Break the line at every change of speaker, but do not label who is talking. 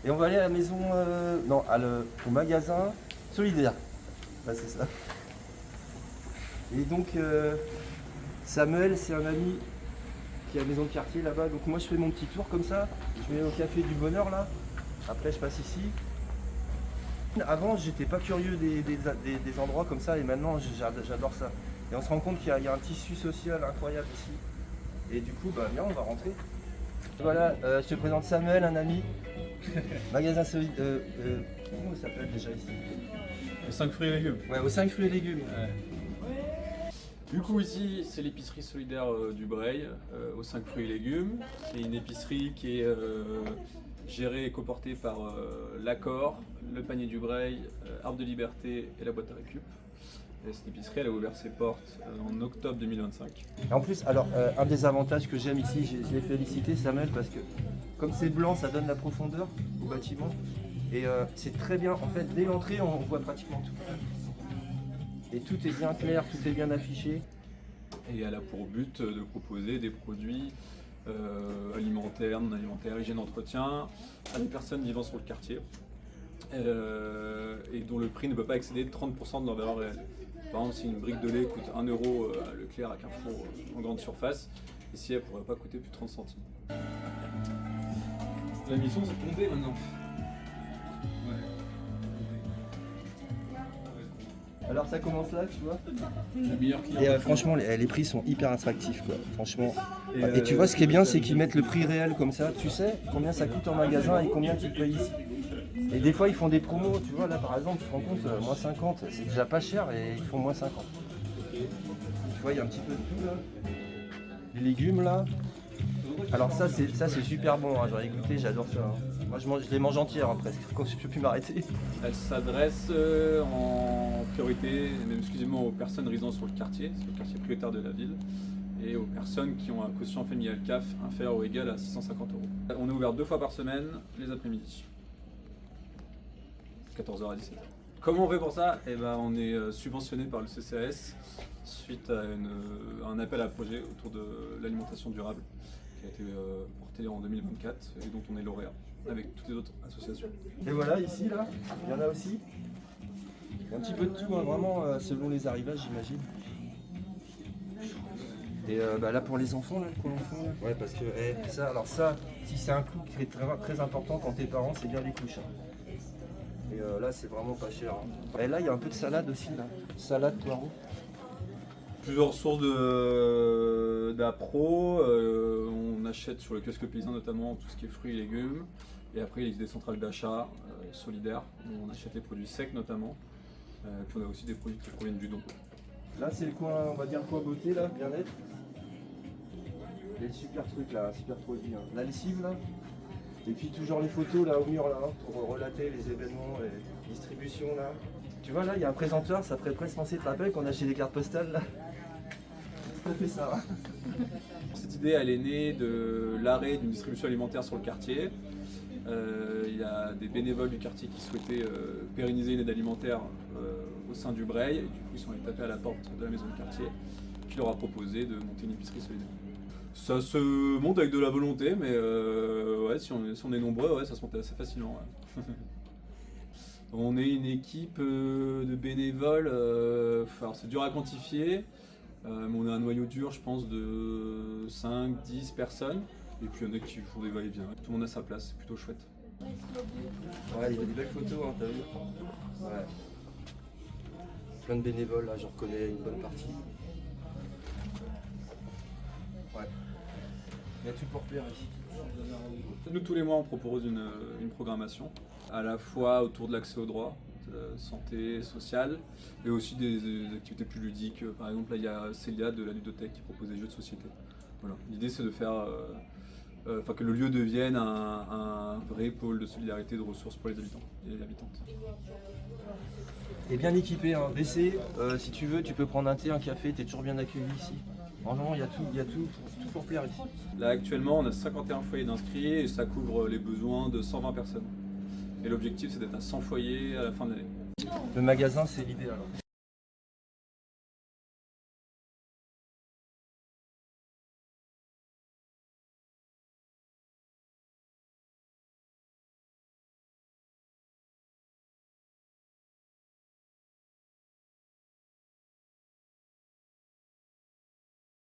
Et on va aller à la maison, non, au magasin solidaire. Bah, c'est ça. Et donc, Samuel, c'est un ami qui a la maison de quartier là-bas. Donc moi, je fais mon petit tour comme ça. Je vais au café du bonheur là. Après, je passe ici. Avant, j'étais pas curieux des endroits comme ça, et maintenant, j'adore ça. Et on se rend compte qu'il y a un tissu social incroyable ici. Et du coup, bah, viens, on va rentrer. Voilà, je te présente Samuel, un ami. Magasin solidaire. Comment il s'appelle déjà ici?
Les 5 fruits et légumes.
Ouais, aux 5 fruits et légumes.
Ouais. Du coup ici c'est l'épicerie solidaire du Breil, aux 5 fruits et légumes. C'est une épicerie qui est gérée et coportée par l'Accord, le panier du Breil, Arbre de Liberté et la boîte à récup. Et cette épicerie elle a ouvert ses portes en octobre 2025.
Et en plus, alors un des avantages que j'aime ici, je l'ai félicité Samuel, parce que comme c'est blanc, ça donne la profondeur au bâtiment. Et c'est très bien, en fait, dès l'entrée, on voit pratiquement tout. Et tout est bien clair, tout est bien affiché.
Et elle a pour but de proposer des produits alimentaires, non alimentaires, hygiène, entretien à des personnes vivant sur le quartier et dont le prix ne peut pas excéder 30% de leur valeur réelle. Par exemple, si une brique de lait coûte 1 euro à Leclerc, à Carrefour, en grande surface, ici elle ne pourrait pas coûter plus de 30 centimes. La mission c'est de tomber maintenant.
Alors ça commence là, tu vois.
Le meilleur client.
Et franchement, les prix sont hyper attractifs, quoi. Franchement. Et tu vois, ce qui est bien, c'est qu'ils mettent le prix réel comme ça. Tu sais combien ça coûte en magasin et combien tu payes ici. Et des fois, ils font des promos. Tu vois, là, par exemple, tu te rends compte, moins 50, c'est déjà pas cher et ils font moins 50. Tu vois, il y a un petit peu de tout, là. Les légumes, là. Alors ça, c'est super bon. Hein. J'en ai goûté, j'adore ça. Hein. Moi, je les mange entières, hein, presque. Quand je peux plus m'arrêter.
Elle s'adresse en priorité, même exclusivement aux personnes résidant sur le quartier prioritaire de la ville, et aux personnes qui ont un quotient familial CAF inférieur ou égal à 650 €. On est ouvert 2 fois par semaine, les après-midi, 14h à 17h. Comment on fait pour ça? On est subventionné par le CCAS suite à un appel à projet autour de l'alimentation durable qui a été porté en 2024 et dont on est lauréat avec toutes les autres associations.
Et voilà, ici, là, il y en a aussi. Il y a un petit peu de tout, hein, vraiment, selon les arrivages, j'imagine. Et là, pour les enfants, là, pour l'enfant, là. Ouais, parce que ça, si c'est un coût qui est très important quand t'es parent, c'est bien les couches. Hein. Et là, c'est vraiment pas cher. Hein. Et là, il y a un peu de salade aussi, là. Salade, poireaux.
Plusieurs sources d'appro. On achète sur le kiosque paysan notamment tout ce qui est fruits et légumes. Et après, il existe des centrales d'achat solidaires où on achète les produits secs notamment. Puis on a aussi des produits qui proviennent du don. Là,
c'est le coin, on va dire, coin beauté, là, bien-être. Il y a des super trucs là, super produits. Hein. La lessive là. Et puis toujours les photos là au mur là, hein, pour relater les événements, les distributions là. Tu vois là, il y a un présenteur, ça ferait presque penser, tu te rappelles qu'on a chez des cartes postales là. C'est tout à fait ça. Hein.
Cette idée, elle est née de l'arrêt d'une distribution alimentaire sur le quartier. Il y a des bénévoles du quartier qui souhaitaient pérenniser une aide alimentaire au sein du Breil. Et du coup, ils sont allés taper à la porte de la maison de quartier qui leur a proposé de monter une épicerie solidaire. Ça se monte avec de la volonté, mais ouais, si on est nombreux, ouais, ça se monte assez facilement. Ouais. On est une équipe de bénévoles, alors c'est dur à quantifier, mais on a un noyau dur, je pense, de 5-10 personnes. Et puis il y en a qui font des va-et-vient. Tout le monde a sa place, c'est plutôt chouette.
Ouais, il y a des belles photos, hein, t'as vu? Ouais. Plein de bénévoles, là, j'en reconnais une bonne partie. Ouais. Il y a tout pour plaire ici.
Nous, tous les mois, on propose une programmation, à la fois autour de l'accès aux droits, santé, sociale, et aussi des activités plus ludiques. Par exemple, là, il y a Célia de la ludothèque qui propose des jeux de société. Voilà. L'idée, c'est de faire que le lieu devienne un vrai pôle de solidarité, de ressources pour les habitants et les habitantes.
Et bien équipé, hein. WC, si tu veux, tu peux prendre un thé, un café, tu es toujours bien accueilli ici. Franchement, il y a tout pour plaire ici.
Là, actuellement, on a 51 foyers d'inscrits et ça couvre les besoins de 120 personnes. Et l'objectif, c'est d'être à 100 foyers à la fin de l'année.
Le magasin, c'est l'idéal.